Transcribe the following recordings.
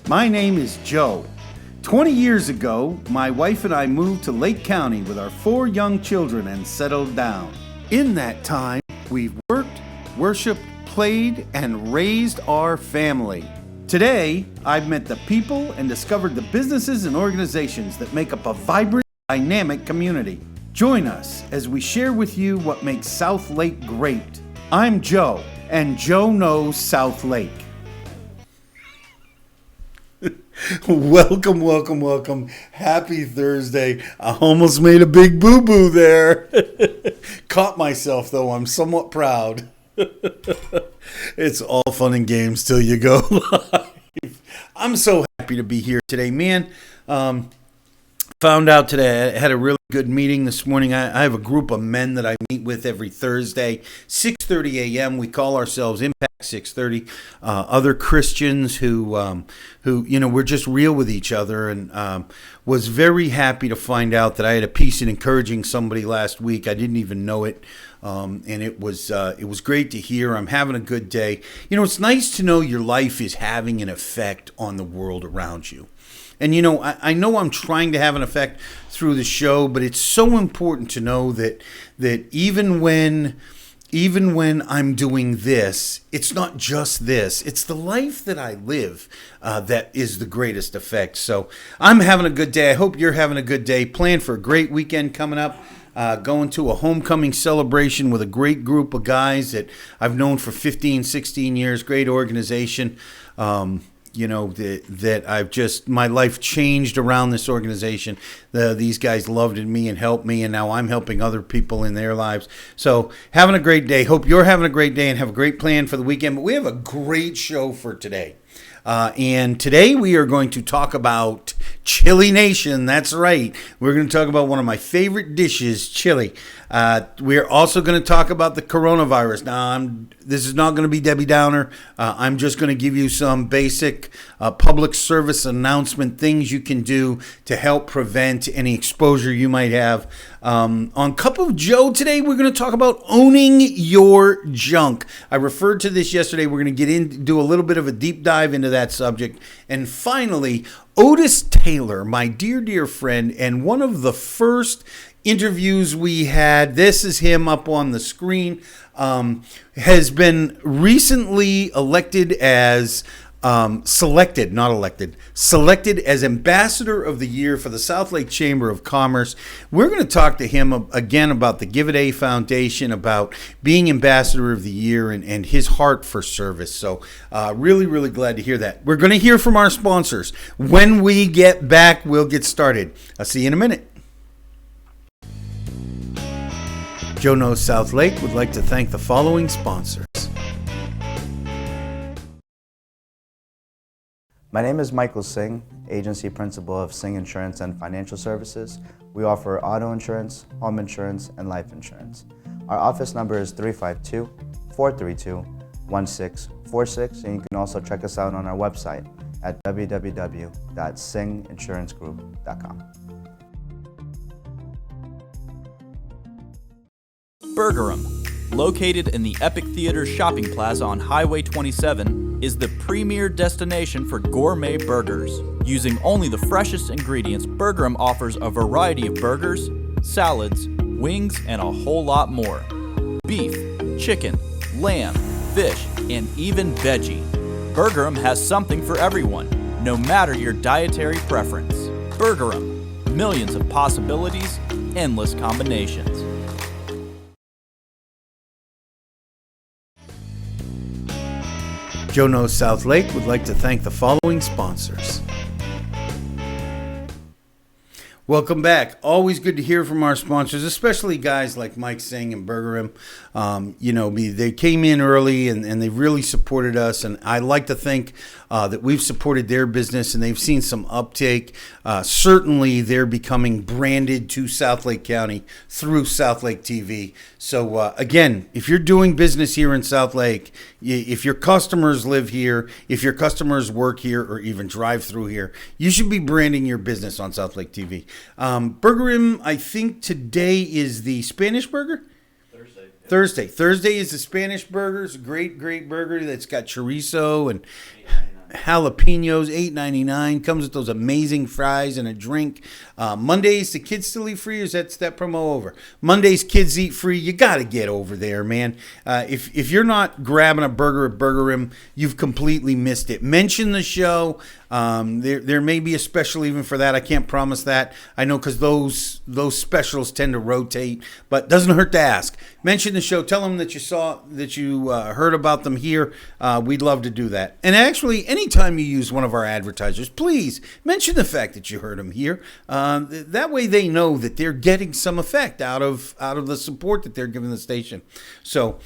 My name is Joe. 20 years ago, my wife and I moved to Lake County with our 4 young children and settled down. In that time, we've worked, worshiped, played, and raised our family. Today, I've met the people and discovered the businesses and organizations that make up a vibrant, dynamic community. Join us as we share with you what makes South Lake great. I'm Joe, and Joe knows South Lake. Welcome. Happy Thursday. I almost made a big boo-boo there. Caught myself, though. I'm somewhat proud. It's all fun and games till you go live. I'm so happy to be here today, man. Found out today I had a really good meeting this morning. I have a group of men that I meet with every Thursday, 6:30 a.m. We call ourselves Impact 630. Other Christians who we're just real with each other, and was very happy to find out that I had a piece in encouraging somebody last week. I didn't even know it, and it was great to hear. I'm having a good day. You know, it's nice to know your life is having an effect on the world around you. And, I know I'm trying to have an effect through the show, but it's so important to know that even when I'm doing this, it's not just this. It's the life that I live that is the greatest effect. So I'm having a good day. I hope you're having a good day. Plan for a great weekend coming up. Going to a homecoming celebration with a great group of guys that I've known for 15, 16 years. Great organization. That I've just, my life changed around this organization. These guys loved me and helped me, and now I'm helping other people in their lives. So having a great day. Hope you're having a great day and have a great plan for the weekend. But we have a great show for today. And today we are going to talk about Chili Nation. That's right. We're going to talk about one of my favorite dishes, chili. We're also going to talk about the coronavirus. Now, this is not going to be Debbie Downer. I'm just going to give you some basic public service announcement things you can do to help prevent any exposure you might have. On Cup of Joe today, we're going to talk about owning your junk. I referred to this yesterday. We're going to do a little bit of a deep dive into that subject. And finally, Otis Taylor, my dear friend, and one of the first interviews we had, this is him up on the screen, has been recently elected as selected as Ambassador of the Year for the South Lake Chamber of Commerce. We're going to talk to him again about the Give a Day Foundation, about being Ambassador of the Year, and his heart for service. So really glad to hear that. We're going to hear from our sponsors. When we get back, we'll get started. I'll see you in a minute. Joe Knows South Lake would like to thank the following sponsors. My name is Michael Singh, Agency Principal of Singh Insurance and Financial Services. We offer auto insurance, home insurance, and life insurance. Our office number is 352-432-1646, and you can also check us out on our website at www.singhinsurancegroup.com. Burgerum, located in the Epic Theater Shopping Plaza on Highway 27, is the premier destination for gourmet burgers. Using only the freshest ingredients, Burgerum offers a variety of burgers, salads, wings, and a whole lot more. Beef, chicken, lamb, fish, and even veggie. Burgerum has something for everyone, no matter your dietary preference. Burgerum, millions of possibilities, endless combinations. Joe Knows South Lake would like to thank the following sponsors. Welcome back. Always good to hear from our sponsors, especially guys like Mike Singh and Burgerum. They came in early and they really supported us, and I like to think that we've supported their business and they've seen some uptake. Certainly, they're becoming branded to South Lake County through South Lake TV. So, again, if you're doing business here in South Lake, if your customers live here, if your customers work here or even drive through here, you should be branding your business on South Lake TV. Burgerum, I think today is the Spanish burger. Thursday is the Spanish burger. It's a great burger that's got chorizo and jalapenos, $8.99. Comes with those amazing fries and a drink. Mondays, the kids still eat free, or is that promo over? Mondays, kids eat free. You got to get over there, man. If you're not grabbing a burger at Burger Rim, you've completely missed it. Mention the show. There may be a special even for that. I can't promise that. I know because those specials tend to rotate, but doesn't hurt to ask. Mention the show. Tell them that you heard about them here. We'd love to do that. And actually, anytime you use one of our advertisers, please mention the fact that you heard them here. That way they know that they're getting some effect out of the support that they're giving the station. So,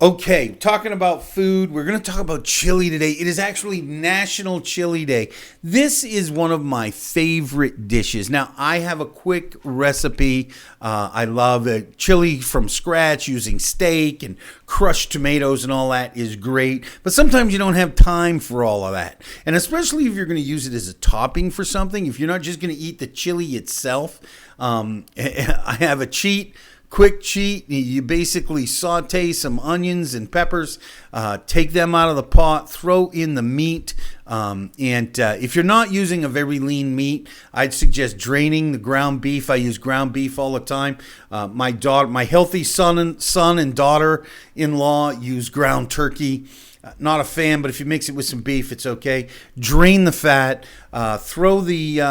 okay, talking about food, we're going to talk about chili today. It is actually National Chili Day. This is one of my favorite dishes. Now, I have a quick recipe. I love chili from scratch using steak and crushed tomatoes and all that is great. But sometimes you don't have time for all of that. And especially if you're going to use it as a topping for something, if you're not just going to eat the chili itself. I have a quick cheat. You basically saute some onions and peppers, take them out of the pot, throw in the meat, and if you're not using a very lean meat, I'd suggest draining the ground beef. I use ground beef all the time. My healthy son and daughter-in-law use ground turkey. Not a fan, but if you mix it with some beef, it's okay. Drain the fat, throw the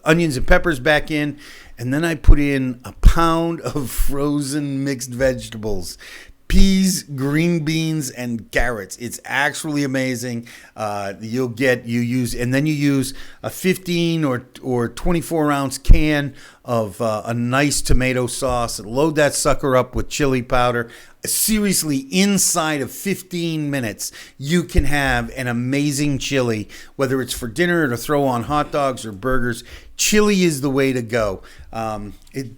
onions and peppers back in, and then I put in a pound of frozen mixed vegetables, peas, green beans, and carrots. It's actually amazing. You use a 15 or 24 ounce can of a nice tomato sauce. Load that sucker up with chili powder. Seriously, inside of 15 minutes, you can have an amazing chili, whether it's for dinner or to throw on hot dogs or burgers. Chili is the way to go.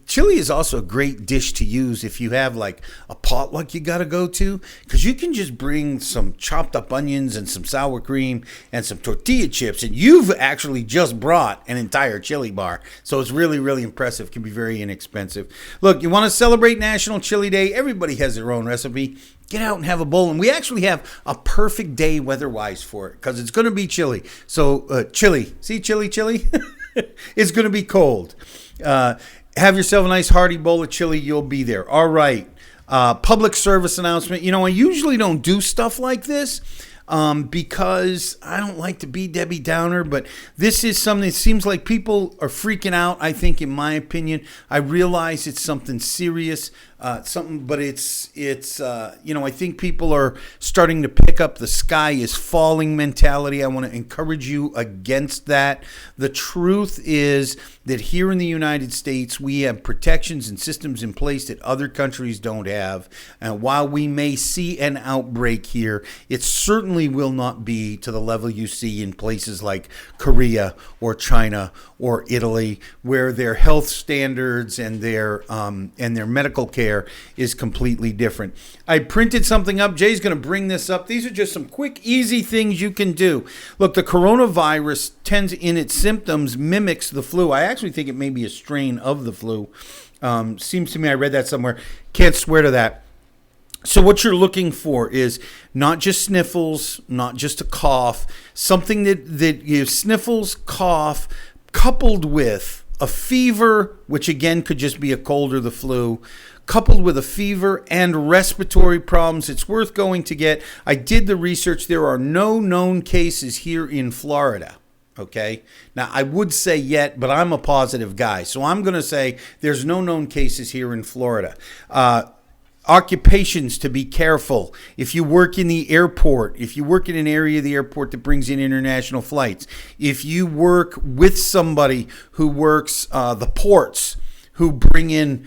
Chili is also a great dish to use if you have like a potluck you got to go to, because you can just bring some chopped up onions and some sour cream and some tortilla chips, and you've actually just brought an entire chili bar. So it's really, really impressive. Can be very inexpensive. Look, you want to celebrate National Chili Day? Everybody has their own recipe. Get out and have a bowl. And we actually have a perfect day weather-wise for it, because it's going to be chilly. So chili. See, chili. It's going to be cold. Have yourself a nice hearty bowl of chili. You'll be there. All right. Public service announcement. I usually don't do stuff like this because I don't like to be Debbie Downer, but this is something that seems like people are freaking out, I think, in my opinion. I realize it's something serious, but I think people are starting to pick up the sky is falling mentality. I want to encourage you against that. The truth is that here in the United States, we have protections and systems in place that other countries don't have. And while we may see an outbreak here, it certainly will not be to the level you see in places like Korea or China or Italy, where their health standards and their medical care is completely different. I printed something up. Jay's going to bring this up. These are just some quick, easy things you can do. Look, the coronavirus tends, in its symptoms, mimics the flu. I actually think it may be a strain of the flu. Seems to me, I read that somewhere. Can't swear to that. So what you're looking for is not just sniffles, not just a cough, something that sniffles, cough, coupled with a fever, which again could just be a cold or the flu, coupled with a fever and respiratory problems. It's worth going to get. I did the research. There are no known cases here in Florida. Okay. Now, I would say yet, but I'm a positive guy. So I'm going to say there's no known cases here in Florida. Occupations to be careful. If you work in the airport, if you work in an area of the airport that brings in international flights, if you work with somebody who works the ports, who bring in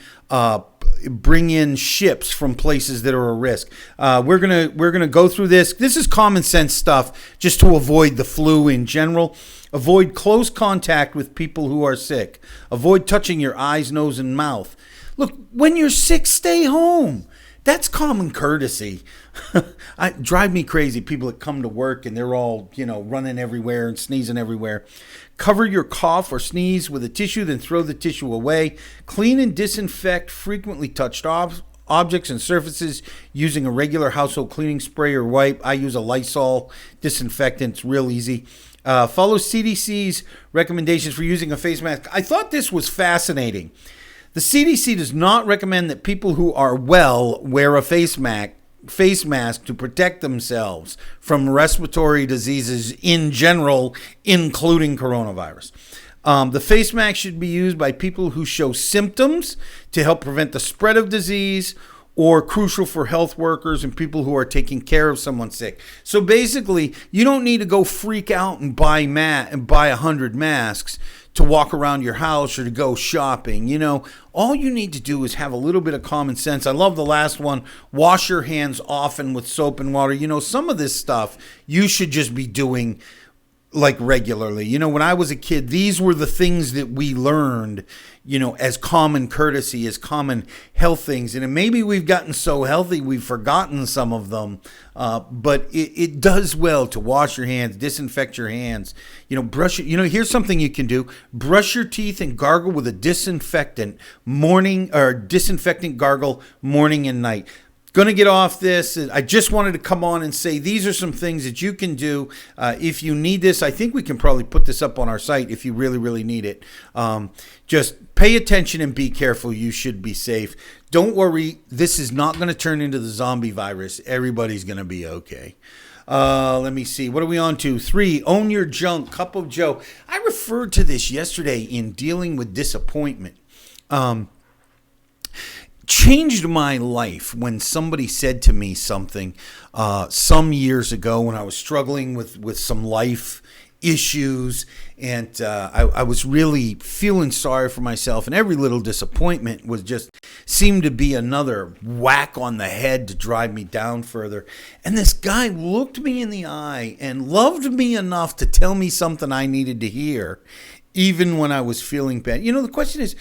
ships from places that are a risk. We're gonna go through this. This is common sense stuff just to avoid the flu in general. Avoid close contact with people who are sick. Avoid touching your eyes, nose, and mouth. Look, when you're sick, stay home. That's common courtesy. Drive me crazy, people that come to work and they're all, running everywhere and sneezing everywhere. Cover your cough or sneeze with a tissue, then throw the tissue away. Clean and disinfect frequently touched objects and surfaces using a regular household cleaning spray or wipe. I use a Lysol disinfectant. It's real easy. Follow CDC's recommendations for using a face mask. I thought this was fascinating. The CDC does not recommend that people who are well wear a face mask to protect themselves from respiratory diseases in general, including coronavirus. The face mask should be used by people who show symptoms to help prevent the spread of disease, or crucial for health workers and people who are taking care of someone sick. So basically, you don't need to go freak out and buy 100 masks to walk around your house or to go shopping. You know, all you need to do is have a little bit of common sense. I love the last one. Wash your hands often with soap and water. You know, some of this stuff you should just be doing like regularly. You know, when I was a kid, these were the things that we learned, you know, as common courtesy, as common health things. And maybe we've gotten so healthy, we've forgotten some of them. But it does well to wash your hands, disinfect your hands, you know, here's something you can do. Brush your teeth and gargle with a disinfectant gargle morning and night. Going to get off this. I just wanted to come on and say these are some things that you can do if you need this. I think we can probably put this up on our site if you really, really need it. Just pay attention and be careful. You should be safe. Don't worry. This is not going to turn into the zombie virus. Everybody's going to be okay. Let me see. What are we on to? 3, own your junk. Cup of Joe. I referred to this yesterday in dealing with disappointment. Changed my life when somebody said to me something some years ago when I was struggling with some life issues, and I was really feeling sorry for myself, and every little disappointment seemed to be another whack on the head to drive me down further. And this guy looked me in the eye and loved me enough to tell me something I needed to hear, even when I was feeling bad. You know, the question is,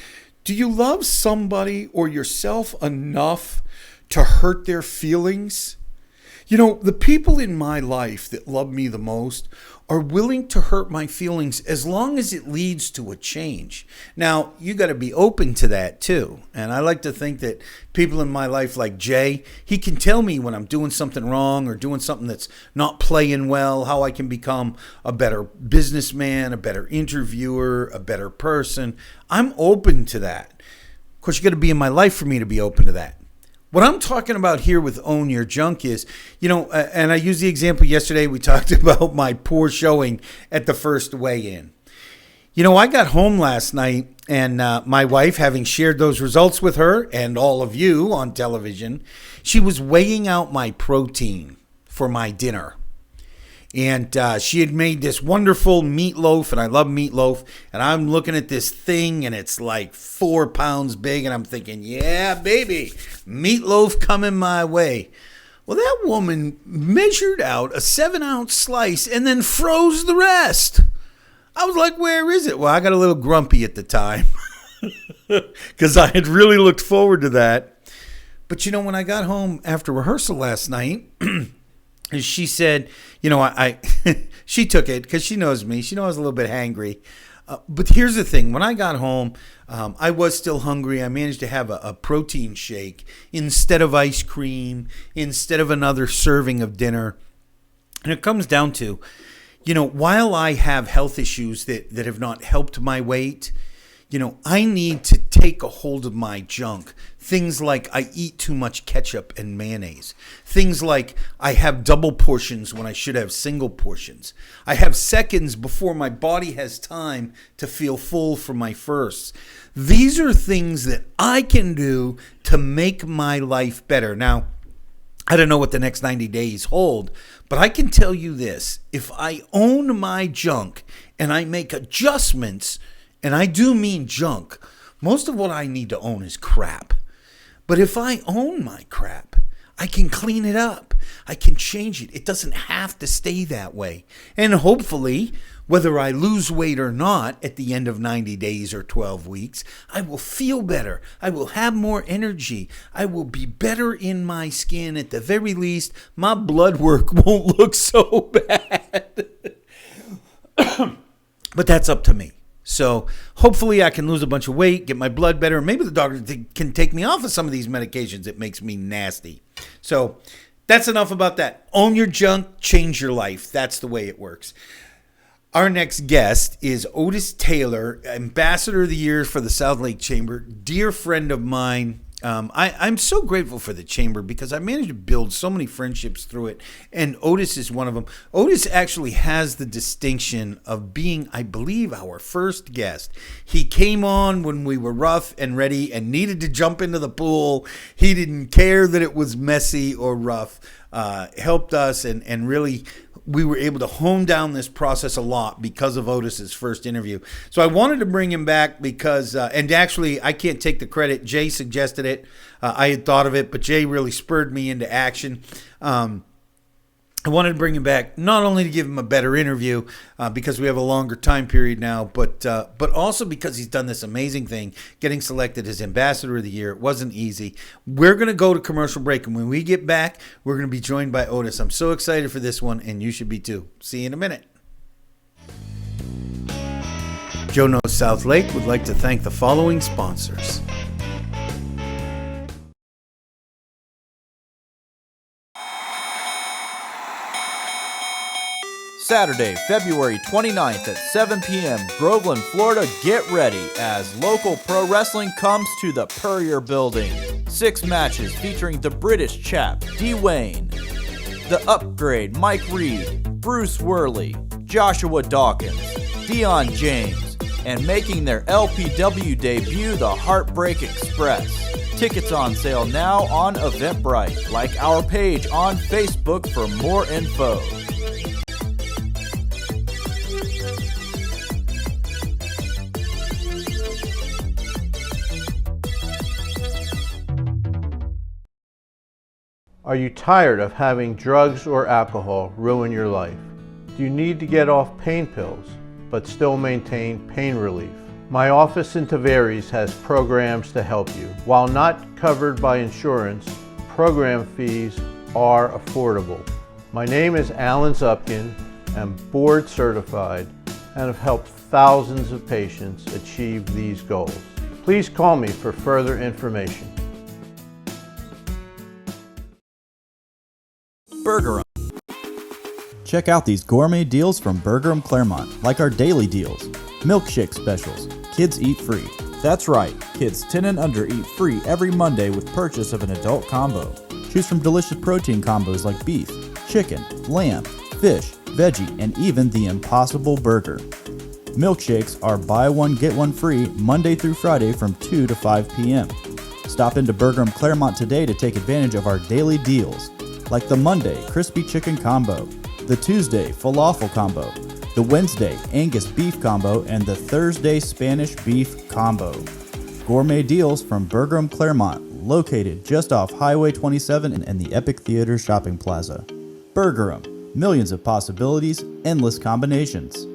do you love somebody or yourself enough to hurt their feelings? You know, the people in my life that love me the most are willing to hurt my feelings as long as it leads to a change. Now, you got to be open to that too. And I like to think that people in my life like Jay, he can tell me when I'm doing something wrong or doing something that's not playing well, how I can become a better businessman, a better interviewer, a better person. I'm open to that. Of course, you got to be in my life for me to be open to that. What I'm talking about here with Own Your Junk is, you know, and I used the example yesterday, we talked about my poor showing at the first weigh-in. You know, I got home last night, and my wife, having shared those results with her and all of you on television, she was weighing out my protein for my dinner. And she had made this wonderful meatloaf, and I love meatloaf. And I'm looking at this thing, and it's like 4 pounds big. And I'm thinking, yeah, baby, meatloaf coming my way. Well, that woman measured out a 7-ounce slice and then froze the rest. I was like, where is it? Well, I got a little grumpy at the time because I had really looked forward to that. But, you know, when I got home after rehearsal last night, she said, you know, she took it because she knows me. She knows I was a little bit hangry. But here's the thing. When I got home, I was still hungry. I managed to have a protein shake instead of ice cream, instead of another serving of dinner. And it comes down to, you know, while I have health issues that have not helped my weight, you know, I need to take a hold of my junk. Things like I eat too much ketchup and mayonnaise. Things like I have double portions when I should have single portions. I have seconds before my body has time to feel full from my firsts. These are things that I can do to make my life better. Now, I don't know what the next 90 days hold, but I can tell you this. If I own my junk and I make adjustments, and I do mean junk, most of what I need to own is crap. But if I own my crap, I can clean it up. I can change it. It doesn't have to stay that way. And hopefully, whether I lose weight or not at the end of 90 days or 12 weeks, I will feel better. I will have more energy. I will be better in my skin. At the very least, my blood work won't look so bad. But that's up to me. So hopefully I can lose a bunch of weight, get my blood better. Maybe the doctor can take me off of some of these medications. It makes me nasty. So that's enough about that. Own your junk, change your life. That's the way it works. Our next guest is Otis Taylor, Ambassador of the Year for the South Lake Chamber, dear friend of mine. I'm so grateful for the Chamber because I managed to build so many friendships through it, and Otis is one of them. Otis actually has the distinction of being, I believe, our first guest. He came on when we were rough and ready and needed to jump into the pool. He didn't care that it was messy or rough. Helped us and really we were able to hone down this process a lot because of Otis's first interview. So I wanted to bring him back because, and actually I can't take the credit. Jay suggested it. I had thought of it, but Jay really spurred me into action. I wanted to bring him back not only to give him a better interview because we have a longer time period now, but also because he's done this amazing thing, getting selected as Ambassador of the Year. It wasn't easy. We're going to go to commercial break, and when we get back, we're going to be joined by Otis. I'm so excited for this one, and you should be too. See you in a minute. Joe Knows South Lake would like to thank the following sponsors. Saturday, February 29th at 7 p.m., Groveland, Florida. Get ready as local pro wrestling comes to the Purrier Building. 6 matches featuring the British chap, D. Wayne, The Upgrade, Mike Reed, Bruce Worley, Joshua Dawkins, Dion James, and making their LPW debut, the Heartbreak Express. Tickets on sale now on Eventbrite. Like our page on Facebook for more info. Are you tired of having drugs or alcohol ruin your life? Do you need to get off pain pills, but still maintain pain relief? My office in Tavares has programs to help you. While not covered by insurance, program fees are affordable. My name is Alan Zupkin. I'm board certified and have helped thousands of patients achieve these goals. Please call me for further information. Burger 'em. Check out these gourmet deals from Burger 'em Claremont, like our daily deals, milkshake specials, kids eat free. That's right, kids 10 and under eat free every Monday with purchase of an adult combo. Choose from delicious protein combos like beef, chicken, lamb, fish, veggie, and even the Impossible Burger. Milkshakes are buy one get one free Monday through Friday from 2 to 5 p.m. Stop into Burger 'em Claremont today to take advantage of our daily deals, like the Monday Crispy Chicken Combo, the Tuesday Falafel Combo, the Wednesday Angus Beef Combo, and the Thursday Spanish Beef Combo. Gourmet deals from Burger 'em Claremont, located just off Highway 27 and the Epic Theater Shopping Plaza. Burger 'em, millions of possibilities, endless combinations.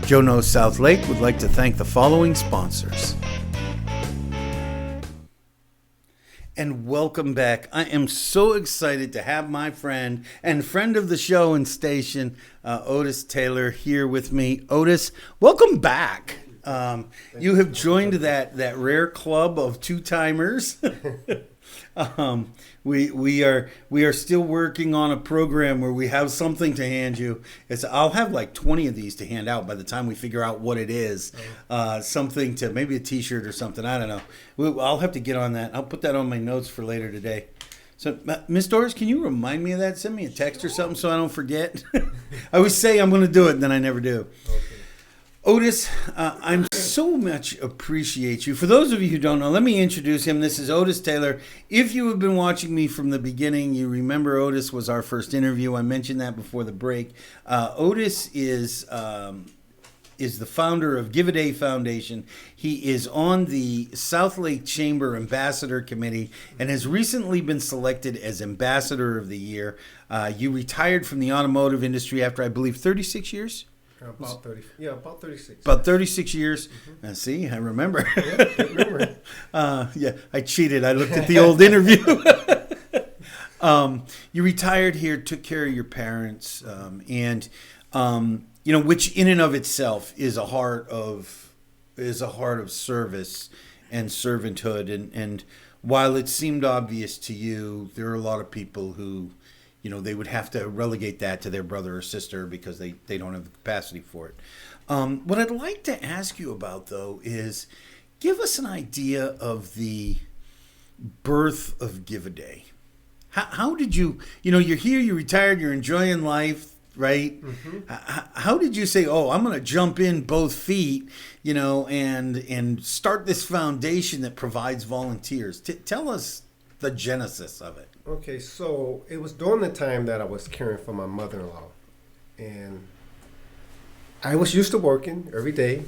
Joe Knows South Lake would like to thank the following sponsors. And welcome back. I am so excited to have my friend and friend of the show and station, Otis Taylor, here with me. Otis, welcome back. You have joined that rare club of two-timers. We are still working on a program where we have something to hand you. I'll have like 20 of these to hand out by the time we figure out what it is. Something to maybe a T-shirt or something. I don't know. I'll have to get on that. I'll put that on my notes for later today. So, Miss Doris, can you remind me of that? Send me a text or something so I don't forget. I always say I'm going to do it, and then I never do. Okay. Otis, I'm so much appreciate you. For those of you who don't know, let me introduce him. This is Otis Taylor. If you have been watching me from the beginning, you remember Otis was our first interview. I mentioned that before the break. Otis is is the founder of Give a Day Foundation. He is on the South Lake Chamber Ambassador Committee and has recently been selected as Ambassador of the Year. You retired from the automotive industry after, I believe, 36 years? About 30. Yeah, about 36. About 36 years. See, I remember. Yeah, good memory. Yeah, I cheated. I looked at the old interview. You retired here, took care of your parents, and which in and of itself is a heart of service and servanthood. And while it seemed obvious to you, there are a lot of people who, they would have to relegate that to their brother or sister because they don't have the capacity for it. What I'd like to ask you about, though, is give us an idea of the birth of Give a Day. How did you, you're here, you're retired, you're enjoying life, right? Mm-hmm. How did you say, I'm going to jump in both feet, and start this foundation that provides volunteers? Tell us the genesis of it. Okay, so it was during the time that I was caring for my mother-in-law. And I was used to working every day,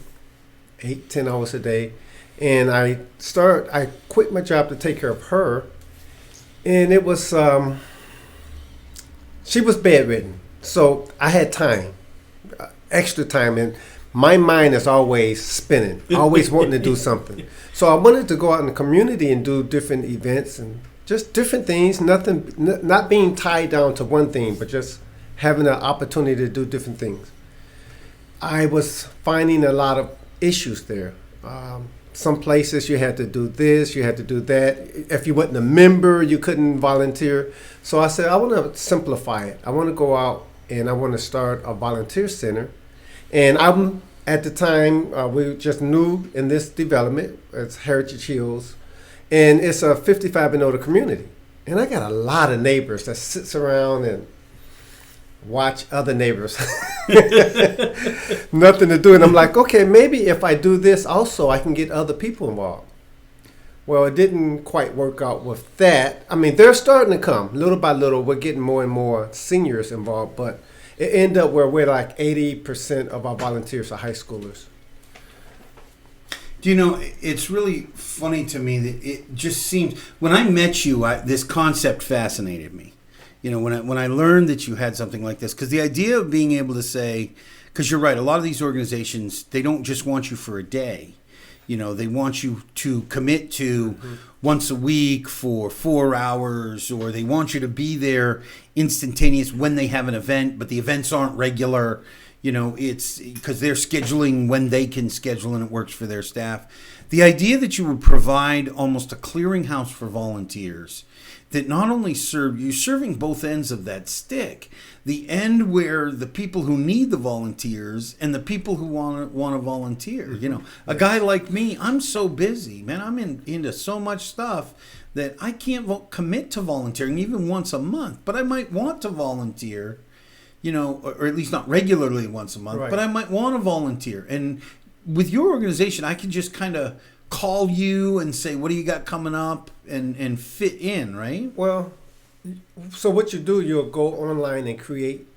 8-10 hours a day. And I quit my job to take care of her. And it was, she was bedridden. So I had time, extra time. And my mind is always spinning, always wanting to do something. So I wanted to go out in the community and do different events and just different things, not being tied down to one thing, but just having an opportunity to do different things. I was finding a lot of issues there. Some places you had to do this, you had to do that. If you wasn't a member, you couldn't volunteer. So I said, I want to simplify it. I want to go out and I want to start a volunteer center. And at the time, we were just new in this development. It's Heritage Hills. And it's a 55 and older community. And I got a lot of neighbors that sits around and watch other neighbors. Nothing to do. And I'm like, okay, maybe if I do this also, I can get other people involved. Well, it didn't quite work out with that. I mean, they're starting to come. Little by little, we're getting more and more seniors involved. But it ended up where we're like 80% of our volunteers are high schoolers. It's really funny to me that it just seems, when I met you, this concept fascinated me. When I learned that you had something like this, because the idea of being able to say, because you're right, a lot of these organizations, they don't just want you for a day. They want you to commit to once a week for 4 hours, or they want you to be there instantaneous when they have an event, but the events aren't regular. It's because they're scheduling when they can schedule and it works for their staff. The idea that you would provide almost a clearinghouse for volunteers that not only you're serving both ends of that stick, the end where the people who need the volunteers and the people who want to volunteer. A guy like me, I'm so busy, man. I'm into so much stuff that I can't commit to volunteering even once a month, but I might want to volunteer. Or at least not regularly once a month, right. But I might want to volunteer. And with your organization, I can just kind of call you and say, what do you got coming up, and fit in, right? Well, so what you do, you'll go online and create,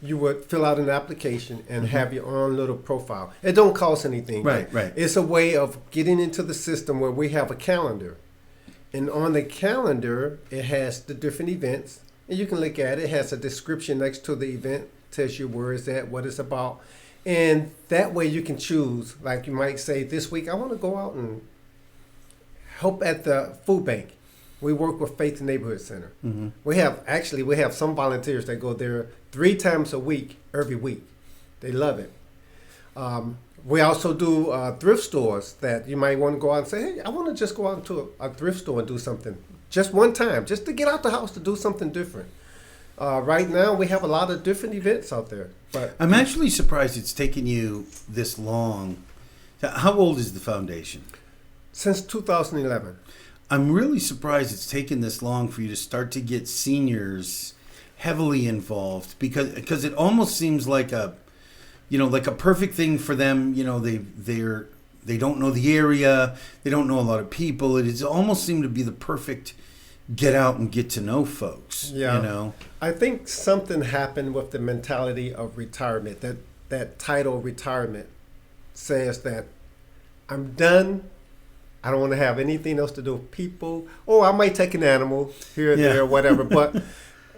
you would fill out an application and have your own little profile. It don't cost anything. Right. It's a way of getting into the system where we have a calendar. And on the calendar, it has the different events. And you can look at it. It has a description next to the event, tells you where it's at, what it's about. And that way you can choose. Like you might say, this week I want to go out and help at the food bank. We work with Faith Neighborhood Center. Mm-hmm. We have some volunteers that go there 3 times a week, every week. They love it. We also do thrift stores that you might want to go out and say, hey, I want to just go out to a thrift store and do something. Just one time, just to get out the house to do something different. Right now, we have a lot of different events out there. But I'm actually surprised it's taken you this long. How old is the foundation? Since 2011. I'm really surprised it's taken this long for you to start to get seniors heavily involved, because it almost seems like a perfect thing for them. They don't know the area, they don't know a lot of people. It almost seemed to be the perfect get out and get to know folks. Yeah. I think something happened with the mentality of retirement that that title retirement says that I'm done. I don't want to have anything else to do with people. Or I might take an animal here and Yeah. there, whatever. But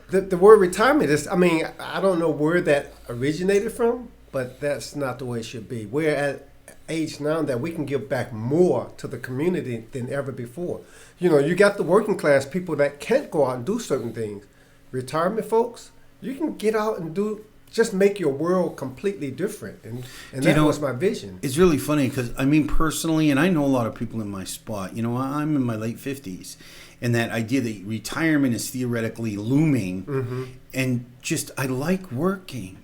the word retirement is, I mean, I don't know where that originated from, but that's not the way it should be. We're at age now that we can give back more to the community than ever before. You know, you got the working class people that can't go out and do certain things. Retirement folks, you can get out and just make your world completely different. And that was my vision. It's really funny because, I mean, personally, and I know a lot of people in my spot, you know, I'm in my late 50s, and that idea that retirement is theoretically looming, and just, I like working,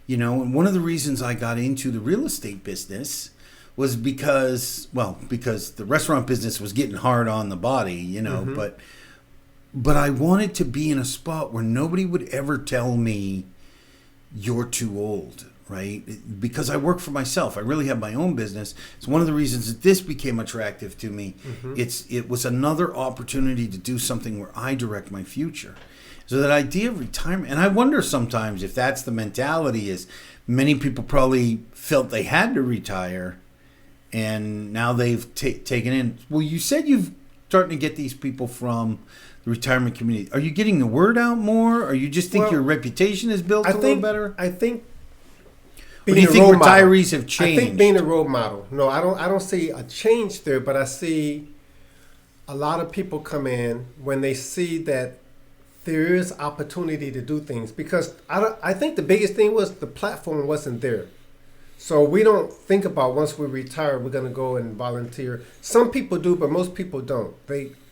you know, and one of the reasons I got into the real estate business was because the restaurant business was getting hard on the body, you know, but I wanted to be in a spot where nobody would ever tell me, you're too old, right? Because I work for myself. I really have my own business. It's one of the reasons that this became attractive to me. It was another opportunity to do something where I direct my future. So that idea of retirement, and I wonder sometimes if that's the mentality, is many people probably felt they had to retire, and now they've taken in. Well, you said you've starting to get these people from the retirement community. Are you getting the word out more? Or you just think your reputation is built a little better? I think. Or do you think retirees have changed? I think being a role model. No, I don't see a change there, but I see a lot of people come in when they see that there is opportunity to do things. Because I think the biggest thing was the platform wasn't there. So we don't think about once we retire, we're going to go and volunteer. Some people do, but most people don't.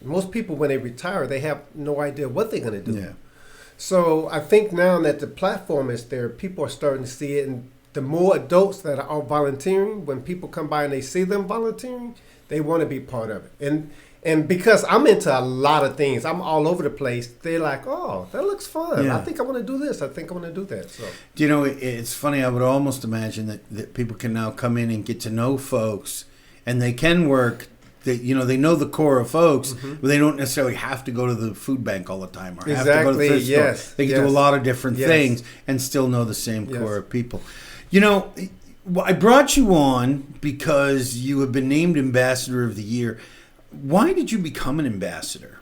Most people, when they retire, they have no idea what they're going to do. Yeah. So I think now that the platform is there, people are starting to see it. And the more adults that are volunteering, when people come by and they see them volunteering, they want to be part of it. And because I'm into a lot of things, I'm all over the place, they're like, oh, that looks fun. Yeah. I think I want to do this. I think I want to do that. So, Do you know, it's funny. I would almost imagine that people can now come in and get to know folks, and they can work. They know the core of folks, but they don't necessarily have to go to the food bank all the time or have to go to the thrift store. They can do a lot of different things and still know the same core of people. You know, I brought you on because you have been named Ambassador of the Year. Why did you become an ambassador?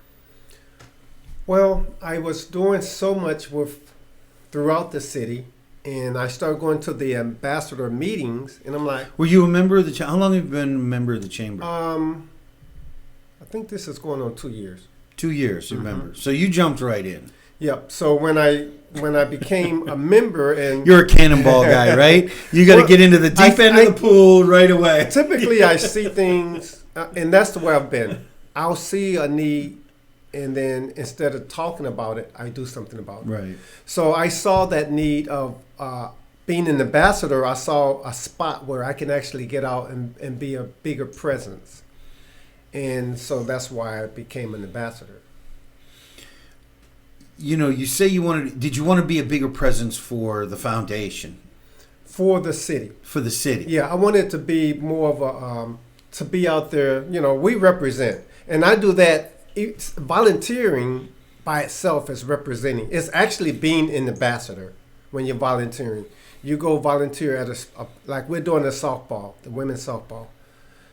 Well, I was doing so much throughout the city, and I started going to the ambassador meetings, and I'm like... Were you a member of the chamber? How long have you been a member of the chamber? I think this is going on 2 years. 2 years, remember. So you jumped right in. Yep. So when I became a member, and you're a cannonball guy, right? You got to get into the deep end of the pool right away. Typically, I see things, and that's the way I've been. I'll see a need, and then instead of talking about it, I do something about it. Right. So I saw that need of being an ambassador. I saw a spot where I can actually get out and be a bigger presence, and so that's why I became an ambassador. You know, you say did you want to be a bigger presence for the foundation? For the city. For the city. Yeah, I wanted to be more of a, to be out there, you know, we represent. And I do that, volunteering by itself is representing. It's actually being an ambassador when you're volunteering. You go volunteer at like we're doing the softball, the women's softball.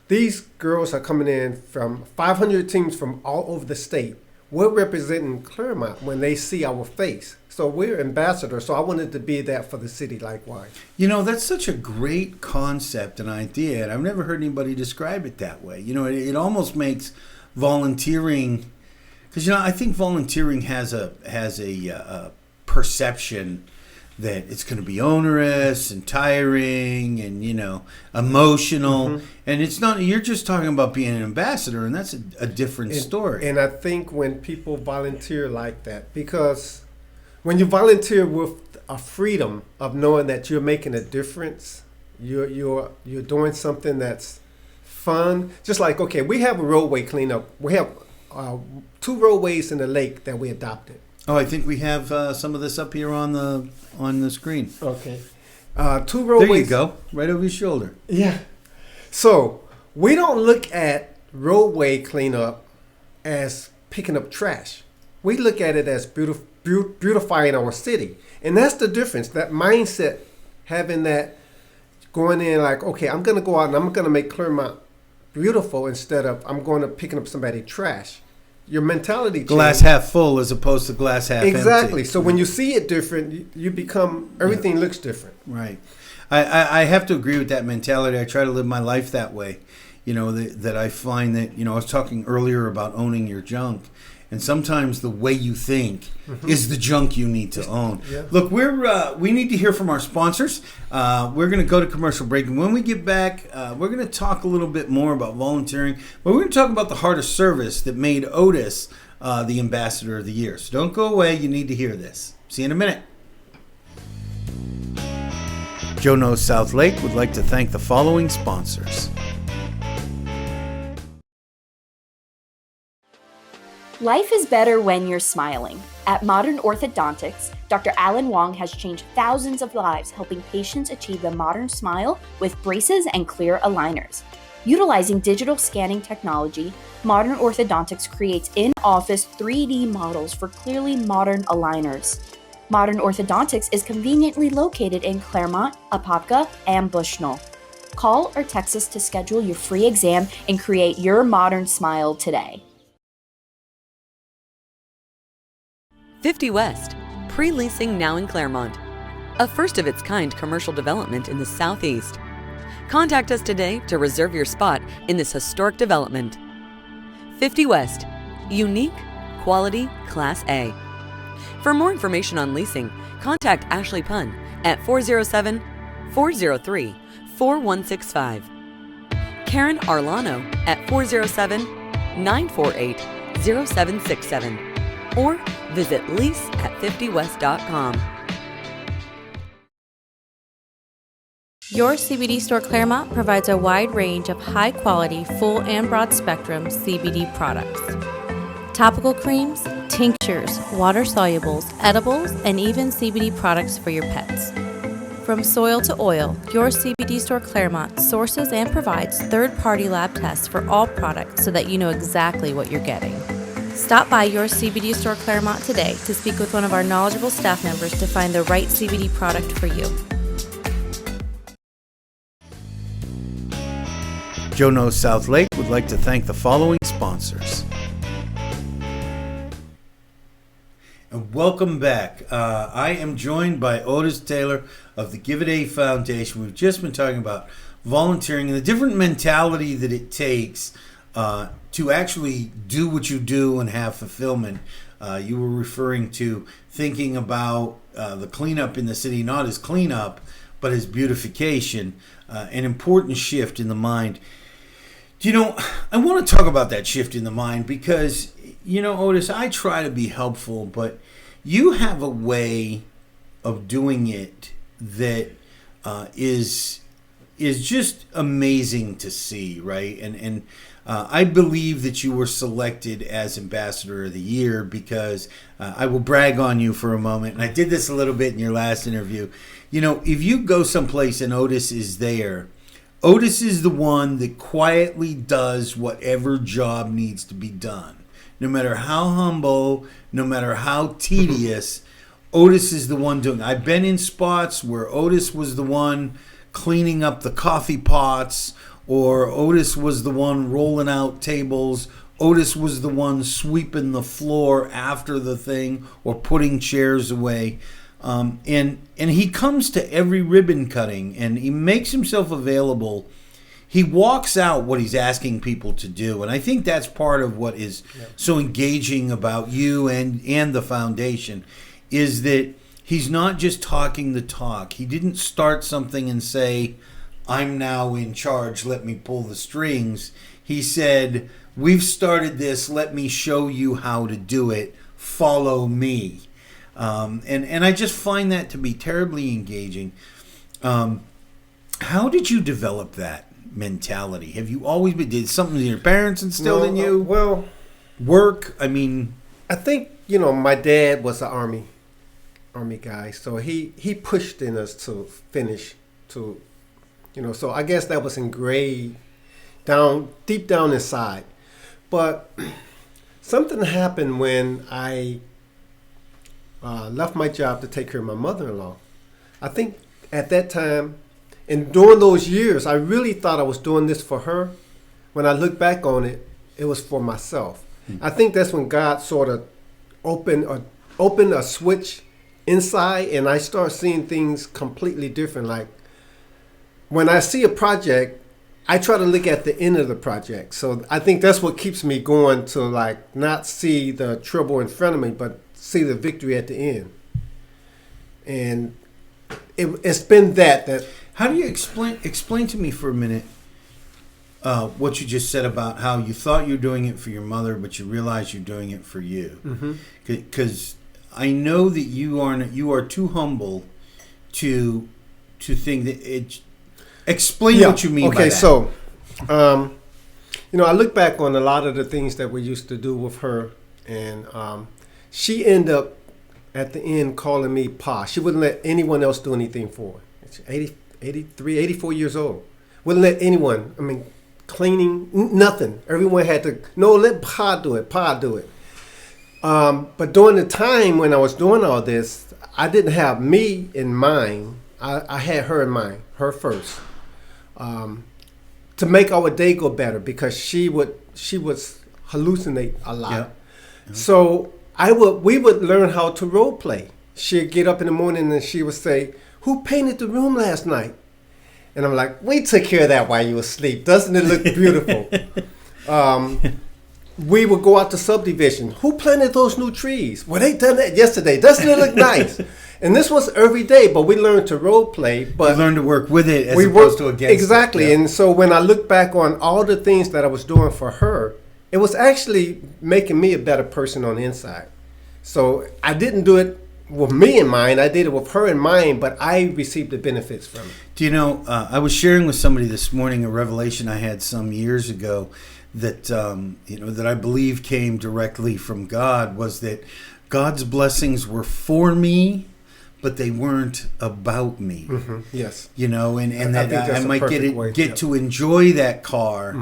These girls are coming in from 500 teams from all over the state. We're representing Claremont when they see our face. So we're ambassadors. So I wanted to be that for the city likewise. You know, that's such a great concept and idea. And I've never heard anybody describe it that way. You know, it almost makes volunteering, because, you know, I think volunteering has a perception that it's going to be onerous and tiring and, you know, emotional. And it's not, you're just talking about being an ambassador, and that's a different story. And I think when people volunteer like that, because when you volunteer with a freedom of knowing that you're making a difference, you're doing something that's fun. Just like, okay, we have a roadway cleanup. We have 2 roadways in the lake that we adopted. Oh, I think we have some of this up here on the screen. Okay. 2 roadways. There you go, right over your shoulder. Yeah. So we don't look at roadway cleanup as picking up trash. We look at it as beautifying our city. And that's the difference. That mindset having that going in like, okay, I'm going to go out and I'm going to make Claremont beautiful instead of I'm going to picking up somebody's trash. Your mentality changes. Glass half full as opposed to glass half empty. Exactly. So when you see it different, you become, everything looks different. Right. I have to agree with that mentality. I try to live my life that way. You know, that I find that, I was talking earlier about owning your junk. And sometimes the way you think is the junk you need to own. Yeah. Look, we need to hear from our sponsors. We're going to go to commercial break. And when we get back, we're going to talk a little bit more about volunteering. But we're going to talk about the heart of service that made Otis the Ambassador of the Year. So don't go away. You need to hear this. See you in a minute. Joe Knows South Lake would like to thank the following sponsors. Life is better when you're smiling. At Modern Orthodontics, Dr. Alan Wong has changed thousands of lives helping patients achieve the modern smile with braces and clear aligners. Utilizing digital scanning technology, Modern Orthodontics creates in-office 3D models for clearly modern aligners. Modern Orthodontics is conveniently located in Claremont, Apopka, and Bushnell. Call or text us to schedule your free exam and create your modern smile today. 50 West, pre-leasing now in Claremont. A first-of-its-kind commercial development in the Southeast. Contact us today to reserve your spot in this historic development. 50 West, unique, quality, Class A. For more information on leasing, contact Ashley Punn at 407-403-4165. Karen Arlano at 407-948-0767. Or visit lease at 50west.com. Your CBD store Claremont provides a wide range of high-quality, full and broad-spectrum CBD products. Topical creams, tinctures, water solubles, edibles, and even CBD products for your pets. From soil to oil, your CBD store Claremont sources and provides third-party lab tests for all products so that you know exactly what you're getting. Stop by your CBD store Claremont today to speak with one of our knowledgeable staff members to find the right CBD product for you. Joe Knows South Lake would like to thank the following sponsors. And welcome back. I am joined by Otis Taylor of the Give It A Foundation. We've just been talking about volunteering and the different mentality that it takes to actually do what you do and have fulfillment. You were referring to thinking about the cleanup in the city, not as cleanup, but as beautification, an important shift in the mind. I want to talk about that shift in the mind because, Otis, I try to be helpful, but you have a way of doing it that is just amazing to see, right? And I believe that you were selected as Ambassador of the Year because I will brag on you for a moment. And I did this a little bit in your last interview. If you go someplace and Otis is there, Otis is the one that quietly does whatever job needs to be done. No matter how humble, no matter how tedious, Otis is the one doing it. I've been in spots where Otis was the one cleaning up the coffee pots, or Otis was the one rolling out tables. Otis was the one sweeping the floor after the thing or putting chairs away. And he comes to every ribbon cutting and he makes himself available. He walks out what he's asking people to do. And I think that's part of what is so engaging about you and the foundation is that he's not just talking the talk. He didn't start something and say, I'm now in charge, let me pull the strings. He said, we've started this, let me show you how to do it, follow me. And I just find that to be terribly engaging. How did you develop that mentality? Have you always been, did something your parents instilled in you? Well, work, I think, my dad was an army guy, so he pushed in us to finish, so I guess that was engraved deep down inside. But something happened when I left my job to take care of my mother-in-law. I think at that time, and during those years, I really thought I was doing this for her. When I look back on it, it was for myself. I think that's when God sort of opened a switch inside, and I start seeing things completely different. Like when I see a project, I try to look at the end of the project. So I think that's what keeps me going, to like not see the trouble in front of me, but see the victory at the end. And it's been that. How do you explain to me for a minute what you just said about how you thought you were doing it for your mother, but you realized you're doing it for you? Because I know that you are too humble to think that it. Explain what you mean by that. Okay, so, I look back on a lot of the things that we used to do with her, and she ended up at the end calling me Pa. She wouldn't let anyone else do anything for her. She's 83, 84 years old. Wouldn't let anyone, cleaning, nothing. Everyone had to, no, let Pa do it, Pa do it. But during the time when I was doing all this, I didn't have me in mind. I had her in mind, her first. To make our day go better, because she would hallucinate a lot. Yeah. So we would learn how to role play. She'd get up in the morning and she would say, "Who painted the room last night?" And I'm like, "We took care of that while you were asleep. Doesn't it look beautiful?" We would go out to subdivision. "Who planted those new trees?" "Well, they done that yesterday. Doesn't it look nice?" And this was every day, but we learned to role play. But we learned to work with it as opposed to against exactly. it. Yeah. And so when I look back on all the things that I was doing for her, it was actually making me a better person on the inside. So I didn't do it with me in mind. I did it with her in mind, but I received the benefits from it. Do you know, I was sharing with somebody this morning a revelation I had some years ago that, that I believe came directly from God, was that God's blessings were for me, but they weren't about me. Mm-hmm. Yes. And that I might get to enjoy that car,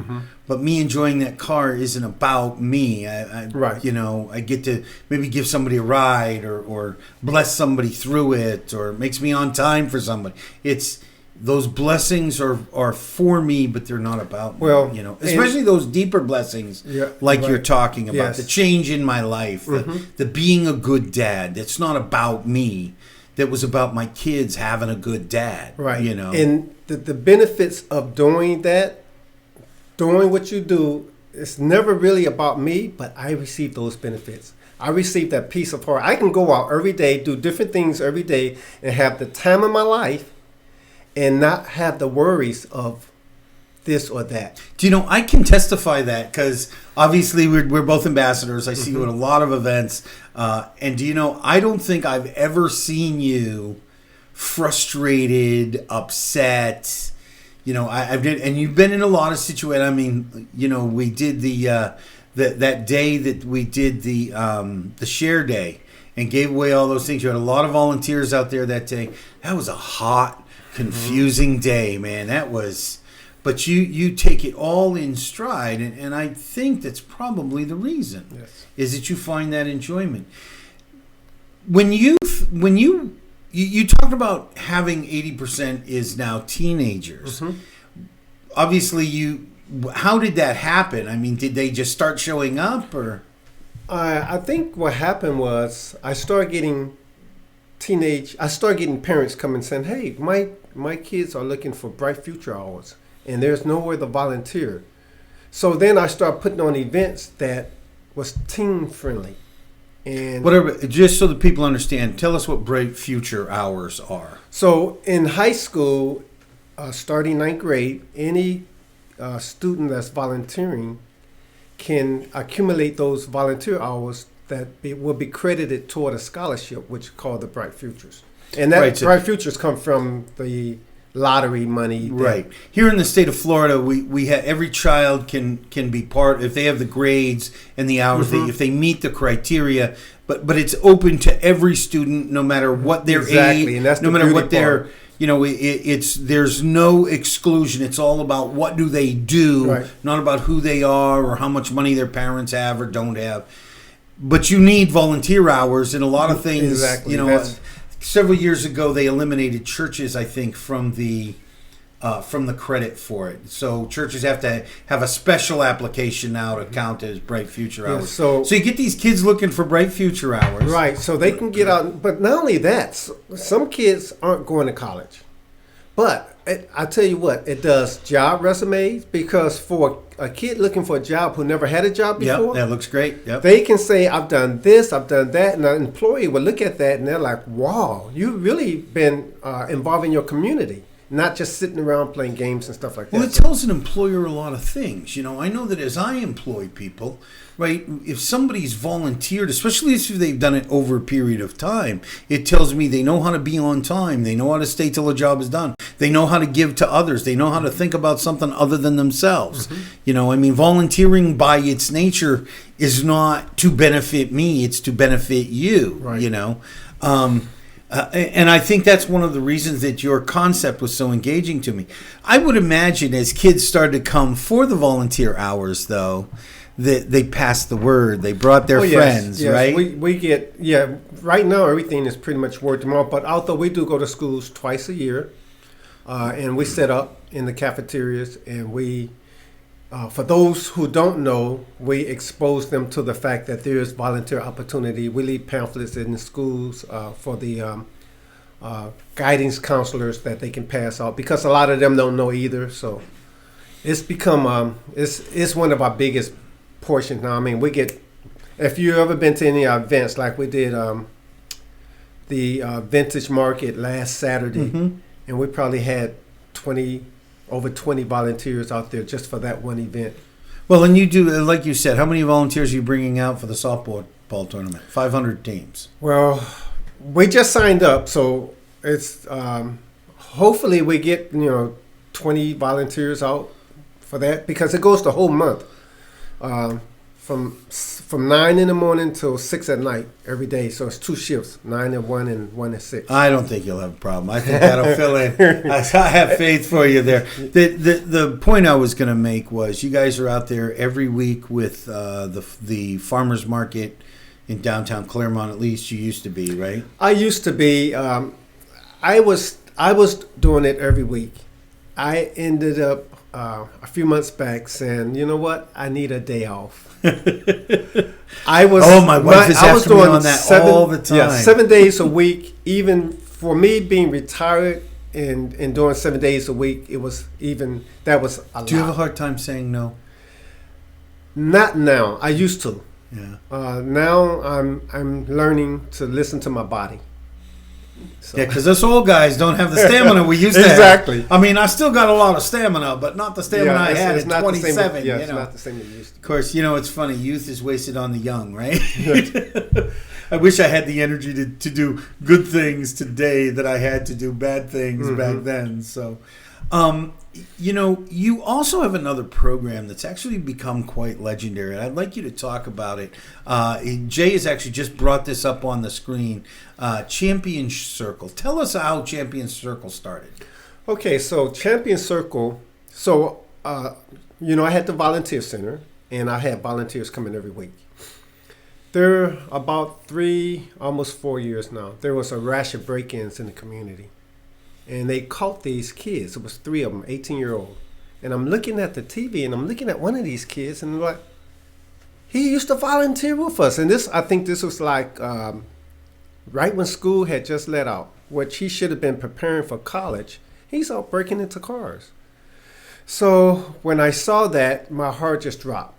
but me enjoying that car isn't about me. Right. I get to maybe give somebody a ride or bless somebody through it, or it makes me on time for somebody. Those blessings are for me, but they're not about me. Well, especially those deeper blessings, you're talking about, yes. The change in my life, the being a good dad. It's not about me. That was about my kids having a good dad. Right. And the benefits of doing that, doing what you do, it's never really about me, but I receive those benefits. I receive that peace of heart. I can go out every day, do different things every day, and have the time of my life and not have the worries of this or that. Do you know, I can testify that, because obviously we're both ambassadors. I see you at a lot of events. And do you know, I don't think I've ever seen you frustrated, upset. And you've been in a lot of situations. We did that day that we did the share day and gave away all those things. You had a lot of volunteers out there that day. That was a hot, confusing day, man. That was. But you take it all in stride, and I think that's probably the reason. Yes. Is that you find that enjoyment. When you talked about having 80% is now teenagers. Obviously, how did that happen? Did they just start showing up, or? I think what happened was I started getting parents coming saying, "Hey, my kids are looking for bright future hours, and there's nowhere to volunteer." So then I started putting on events that was teen friendly. And whatever, just so that people understand, tell us what Bright Future Hours are. So in high school, starting 9th grade, any student that's volunteering can accumulate those volunteer hours that will be credited toward a scholarship, which is called the Bright Futures. And that Bright Futures come from the lottery money. Right. Here in the state of Florida, we have every child can be part, if they have the grades and the hours, if they meet the criteria, but it's open to every student, no matter what their age, and that's no matter what their, there's no exclusion. It's all about what do they do, not about who they are or how much money their parents have or don't have. But you need volunteer hours in a lot of things, several years ago they eliminated churches, I think, from the credit for it. So churches have to have a special application now to count as Bright Future Hours. so you get these kids looking for Bright Future Hours. Right, so they can get out. But not only that, some kids aren't going to college. But I tell you what, it does job resumes, because for a kid looking for a job who never had a job before, Yep, that looks great. Yep. they can say, I've done this, I've done that, and an employee will look at that and they're like, wow, you've really been involved in your community, not just sitting around playing games and stuff like that. Well, it tells an employer a lot of things. I know that as I employ people, right, if somebody's volunteered, especially if they've done it over a period of time, it tells me they know how to be on time. They know how to stay till a job is done. They know how to give to others. They know how to think about something other than themselves. Volunteering by its nature is not to benefit me. It's to benefit you, Right. And I think that's one of the reasons that your concept was so engaging to me. I would imagine as kids started to come for the volunteer hours, though, that they passed the word. They brought their friends, yes. right? We get, right now everything is pretty much word of mouth, but although we do go to schools twice a year, and we set up in the cafeterias, and we, for those who don't know, we expose them to the fact that there is volunteer opportunity. We leave pamphlets in the schools for the guidance counselors that they can pass out, because a lot of them don't know either. So it's become it's one of our biggest portions now. I mean, we get, if you've ever been to any events, like we did the vintage market last Saturday, and we probably had over 20 volunteers out there just for that one event. Well, and you do, like you said, how many volunteers are you bringing out for the softball tournament? 500 teams. Well, we just signed up, so it's hopefully we get 20 volunteers out for that, because it goes the whole month, from 9 in the morning till 6 at night every day. So it's 2 shifts, 9 at 1 and 1 at 6. I don't think you'll have a problem. I think that'll fill in. I have faith for you there. The point I was going to make was, you guys are out there every week with the farmers market in downtown Claremont. At least you used to be, right? I used to be. I was doing it every week. I ended up a few months back saying, you know what, I need a day off. I was. Oh, my wife is after me on that all the time. Yeah, 7 days a week. Even for me being retired and doing 7 days a week, that was a lot. Do you have a hard time saying no? Not now. I used to. Yeah. Now I'm learning to listen to my body. So. Yeah, because us old guys don't have the stamina we used to have. Exactly. I mean, I still got a lot of stamina, but not the stamina I had at not 27. The same, it's not the same as it used to. Of course, it's funny. Youth is wasted on the young, right? I wish I had the energy to do good things today that I had to do bad things back then. So, you also have another program that's actually become quite legendary, and I'd like you to talk about it. Jay has actually just brought this up on the screen. Champion Circle. Tell us how Champion Circle started. Okay, so Champion Circle. So, I had the volunteer center, and I had volunteers coming every week. There about 3, almost 4 years now, there was a rash of break-ins in the community. And they caught these kids. It was 3 of them, 18-year-old. And I'm looking at the TV, and I'm looking at one of these kids, and I'm like, he used to volunteer with us. And I think this was like right when school had just let out, which he should have been preparing for college. He's out breaking into cars. So when I saw that, my heart just dropped.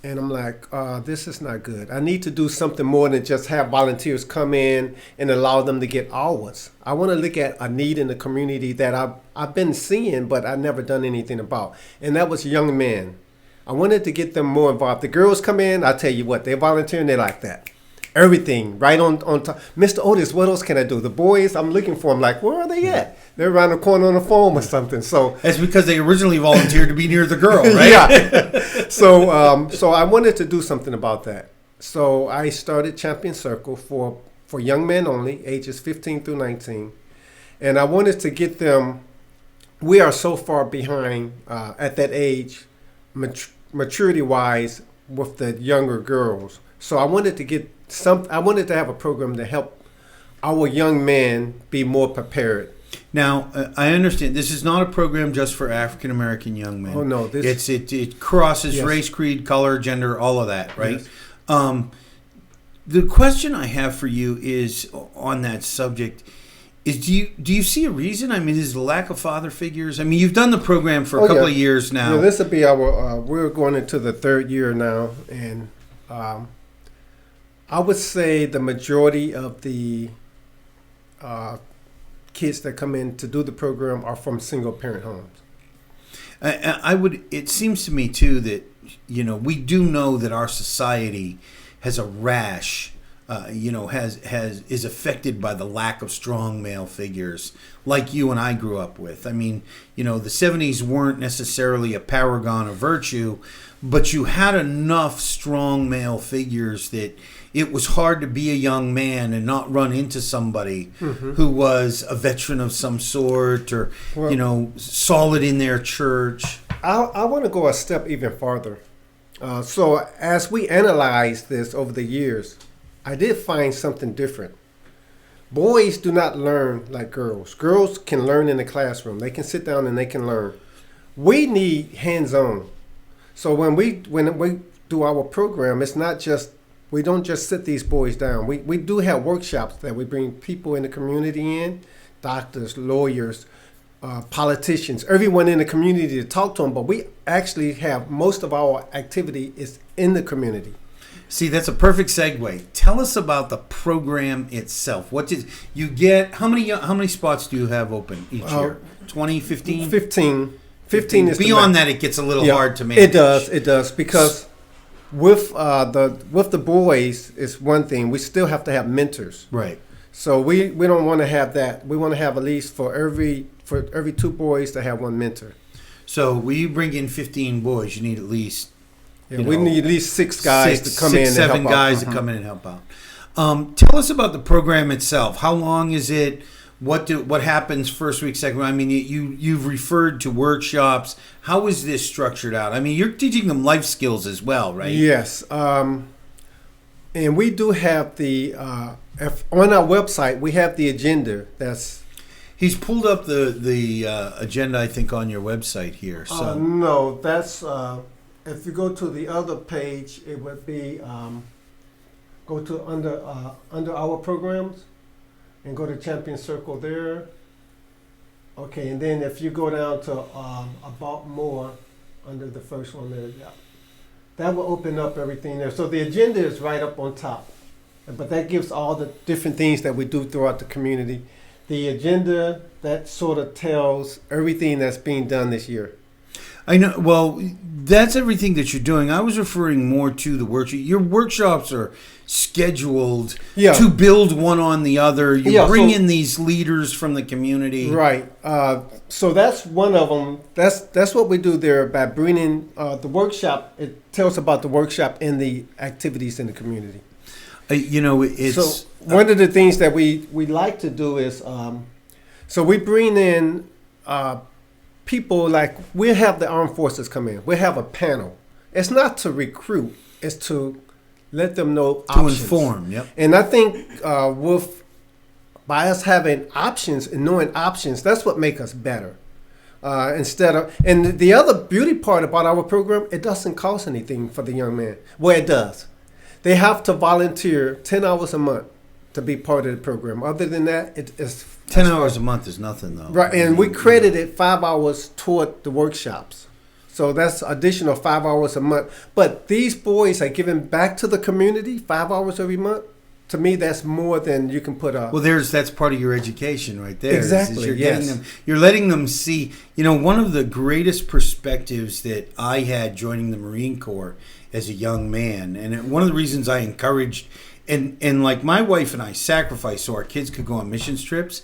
And I'm like, this is not good. I need to do something more than just have volunteers come in and allow them to get hours. I want to look at a need in the community that I've been seeing, but I've never done anything about. And that was young men. I wanted to get them more involved. The girls come in, I tell you what, they're volunteering, they like that. Everything right on top. Mr. Otis, what else can I do? The boys, I'm looking for them, like, where are they at? They're around the corner on the phone or something. So that's because they originally volunteered to be near the girl, right? Yeah. So I wanted to do something about that. So I started Champion Circle for young men only, ages 15 through 19. And I wanted to get them, we are so far behind at that age, maturity-wise, with the younger girls. So I wanted to have a program to help our young men be more prepared. Now, I understand this is not a program just for African American young men. Oh no, it crosses Yes. race, creed, color, gender, all of that, right? Yes. The question I have for you is on that subject is do you see a reason? I mean, is the lack of father figures? I mean, you've done the program for a couple of years now. Yeah, this will be our. We're going into the third year now, and I would say the majority of the kids that come in to do the program are from single parent homes. I would. It seems to me too that we do know that our society has a rash. Is affected by the lack of strong male figures like you and I grew up with. I mean, the 70s weren't necessarily a paragon of virtue, but you had enough strong male figures that it was hard to be a young man and not run into somebody who was a veteran of some sort or, solid in their church. I want to go a step even farther. So as we analyze this over the years, I did find something different. Boys do not learn like girls. Girls can learn in the classroom. They can sit down and they can learn. We need hands-on. So when we do our program, it's not just, we don't just sit these boys down. We do have workshops that we bring people in the community in, doctors, lawyers, politicians, everyone in the community to talk to them. But we actually have most of our activity is in the community. See, that's a perfect segue. Tell us about the program itself. What did you get? How many spots do you have open each year? 20, 15? 15 is beyond that. It gets a little hard to manage. It does because with the boys is one thing. We still have to have mentors. Right. So we don't want to have that. We want to have at least for every 2 boys to have 1 mentor. So when you bring in 15 boys, you need at least. We need at least 6 guys to come in and help out. 7 guys to come in and help out. Tell us about the program itself. How long is it? What happens first week, second week? I mean, you've referred to workshops. How is this structured out? I mean, you're teaching them life skills as well, right? Yes. And we do have the on our website. We have the agenda. He's pulled up the agenda, I think, on your website here. So no, that's. If you go to the other page, it would be go to under our programs and go to Champion Circle there. Okay, and then if you go down to About More under the first one there, that will open up everything there. So the agenda is right up on top, but that gives all the different things that we do throughout the community. The agenda, that sort of tells everything that's being done this year. I know. Well, that's everything that you're doing. I was referring more to the workshop. Your workshops are scheduled to build one on the other. You bring in these leaders from the community. Right. So that's one of them. That's what we do there by bringing the workshop. It tells about the workshop and the activities in the community. It's so one of the things that we like to do is so we bring in people like we'll have the armed forces come in. We'll have a panel. It's not to recruit. It's to let them know options. To inform, yep. And I think by us having options and knowing options, that's what makes us better. And the other beauty part about our program, it doesn't cost anything for the young man. Well, it does. They have to volunteer 10 hours a month to be part of the program. Other than that, it's 10 hours a month is nothing, though. Right, and we credited 5 hours toward the workshops. So that's additional 5 hours a month. But these boys are giving back to the community 5 hours every month. To me, that's more than you can put up. Well, that's part of your education right there. Exactly, You're letting them see, one of the greatest perspectives that I had joining the Marine Corps as a young man, and one of the reasons I encouraged, and like my wife and I sacrificed so our kids could go on missions trips,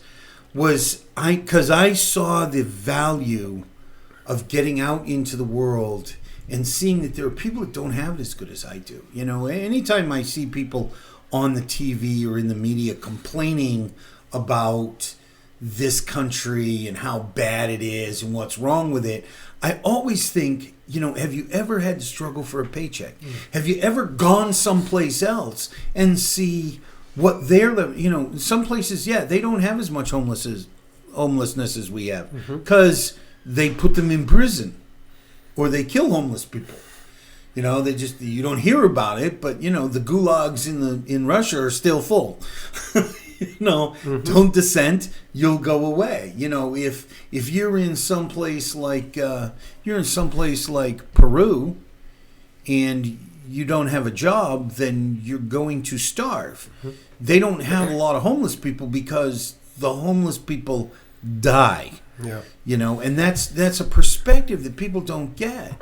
was because I saw the value of getting out into the world and seeing that there are people that don't have it as good as I do. Anytime I see people on the TV or in the media complaining about this country and how bad it is and what's wrong with it, I always think, have you ever had to struggle for a paycheck? Have you ever gone someplace else and see what they're, some places, they don't have as much homelessness as we have because they put them in prison or they kill homeless people. You don't hear about it, but the gulags in Russia are still full. Don't dissent, you'll go away. If you're in some place like Peru and you don't have a job, then you're going to starve. They don't have a lot of homeless people because the homeless people die. Yeah. And that's a perspective that people don't get.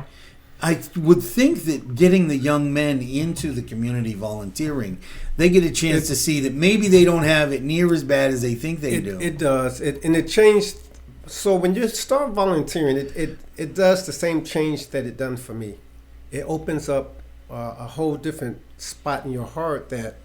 I would think that getting the young men into the community volunteering, they get a chance to see that maybe they don't have it near as bad as they think they do. It does. It changed. So when you start volunteering, it does the same change that it done for me. It opens up a whole different spot in your heart that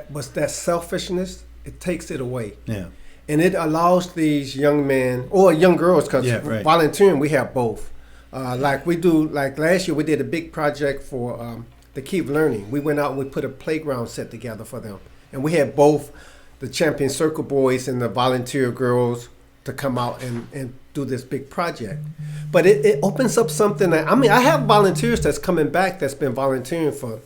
was that selfishness. It takes it away. Yeah. And it allows these young men or young girls, because volunteering, we have both. Like last year, we did a big project for the Keep Learning. We went out and we put a playground set together for them. And we had both the Champion Circle boys and the volunteer girls to come out and do this big project. But it opens up something I have volunteers that's coming back that's been volunteering for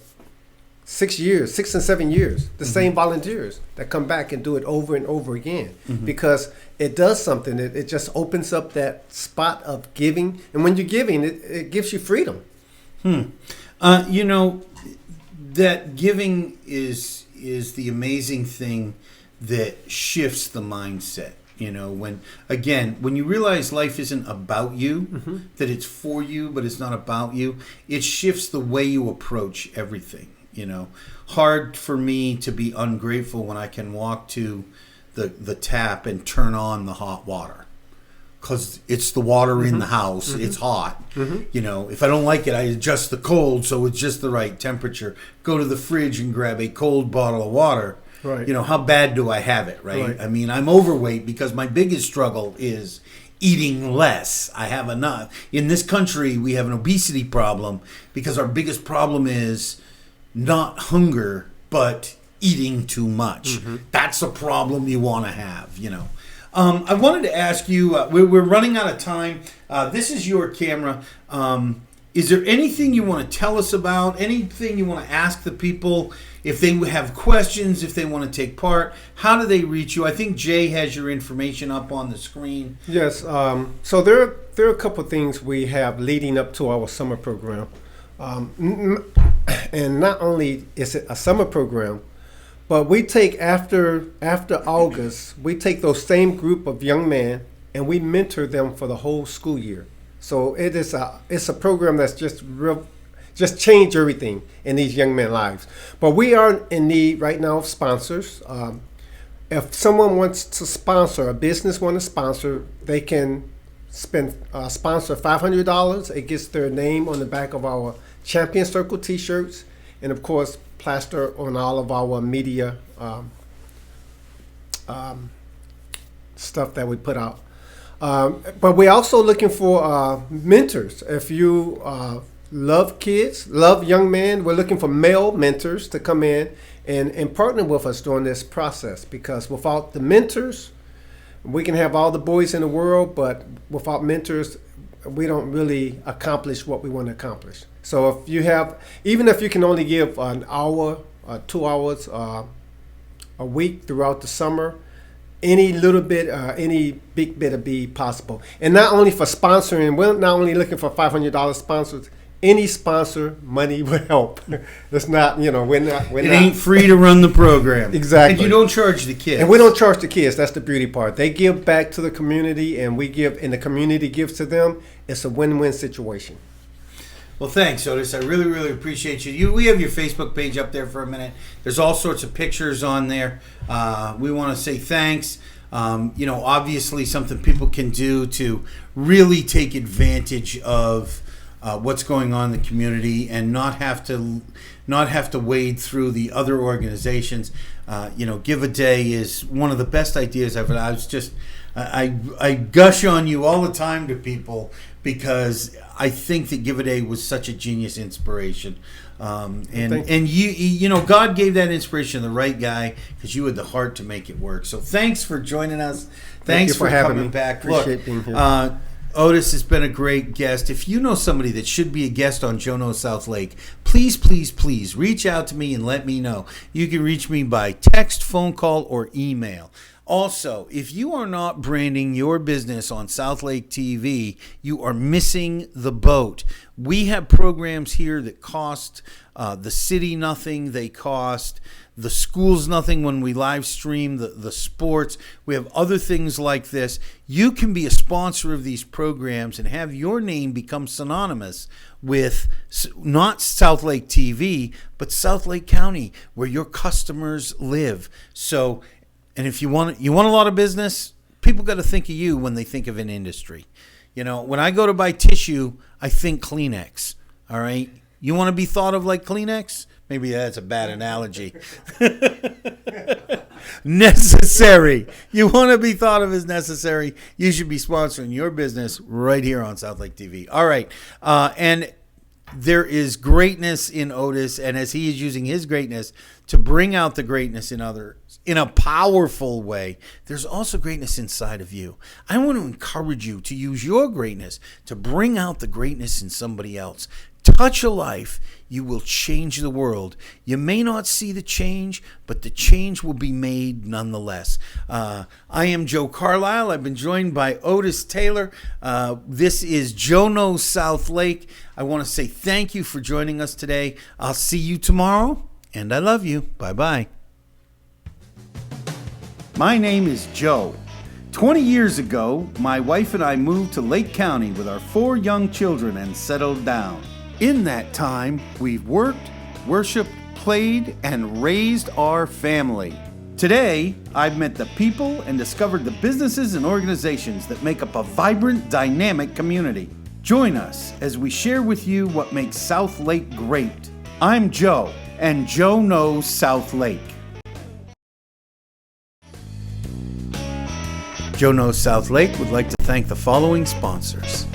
6 and 7 years, the same volunteers that come back and do it over and over again because it does something. It just opens up that spot of giving. And when you're giving, it gives you freedom. That giving is the amazing thing that shifts the mindset. When you realize life isn't about you, that it's for you, but it's not about you, it shifts the way you approach everything. Hard for me to be ungrateful when I can walk to the tap and turn on the hot water because it's the water in the house. It's hot. If I don't like it, I adjust the cold so it's just the right temperature. Go to the fridge and grab a cold bottle of water. Right. How bad do I have it, right? I mean, I'm overweight because my biggest struggle is eating less. I have enough. In this country, we have an obesity problem because our biggest problem is not hunger, but eating too much. That's a problem you want to have, I wanted to ask you, we're running out of time. This is your camera. Is there anything you want to tell us about? Anything you want to ask the people? If they have questions, if they want to take part, how do they reach you? I think Jay has your information up on the screen. Yes. So there are a couple of things we have leading up to our summer program. And not only is it a summer program, but we take after August, we take those same group of young men and we mentor them for the whole school year. So it's a program that's just changed everything in these young men's lives. But we are in need right now of sponsors. If someone wants to sponsor, a business wants to sponsor, they can sponsor $500. It gets their name on the back of our Champion Circle t-shirts, and of course plaster on all of our media stuff that we put out. But we're also looking for mentors. If you love kids, love young men, we're looking for male mentors to come in and partner with us during this process, because without the mentors, we can have all the boys in the world, but without mentors, we don't really accomplish what we want to accomplish. So if you have, even if you can only give an hour, 2 hours a week throughout the summer, any little bit, any big bit will be possible. And not only for sponsoring, we're not only looking for $500 sponsors. Any sponsor money will help. It's not, we're not. It ain't free to run the program. Exactly. And you don't charge the kids. And we don't charge the kids. That's the beauty part. They give back to the community, and we give, and the community gives to them. It's a win-win situation. Well, thanks, Otis. I really, really appreciate you. We have your Facebook page up there for a minute. There's all sorts of pictures on there. We want to say thanks. Obviously something people can do to really take advantage of what's going on in the community and not have to wade through the other organizations. Give a Day is one of the best ideas ever. I gush on you all the time to people because I think that Give a Day was such a genius inspiration. And you know, God gave that inspiration to the right guy, because you had the heart to make it work. So thanks for joining us. Thanks for having coming back. Appreciate being here. Otis has been a great guest. If you know somebody that should be a guest on Joe Knows South Lake, please, please, please reach out to me and let me know. You can reach me by text, phone call, or email. Also, if you are not branding your business on South Lake TV, you are missing the boat. We have programs here that cost the city nothing. They cost the schools nothing when we live stream the sports. We have other things like this. You can be a sponsor of these programs and have your name become synonymous with not South Lake TV, but South Lake County, where your customers live. So, and if you want a lot of business, people got to think of you when they think of an industry. You know, when I go to buy tissue, I think Kleenex. All right? You want to be thought of like Kleenex? Maybe that's a bad analogy. Necessary. You want to be thought of as necessary. You should be sponsoring your business right here on South Lake TV. All right. And there is greatness in Otis, and as he is using his greatness to bring out the greatness in others in a powerful way, there's also greatness inside of you. I want to encourage you to use your greatness to bring out the greatness in somebody else. Touch a life, you will change the world. You may not see the change, but the change will be made nonetheless. I am Joe Carlisle. I've been joined by Otis Taylor. This is Joe Knows South Lake. I want to say thank you for joining us today. I'll see you tomorrow, and I love you. Bye-bye. My name is Joe. 20 years ago, my wife and I moved to Lake County with our 4 young children and settled down. In that time, we've worked, worshiped, played, and raised our family. Today, I've met the people and discovered the businesses and organizations that make up a vibrant, dynamic community. Join us as we share with you what makes South Lake great. I'm Joe, and Joe Knows South Lake. Joe Knows South Lake would like to thank the following sponsors: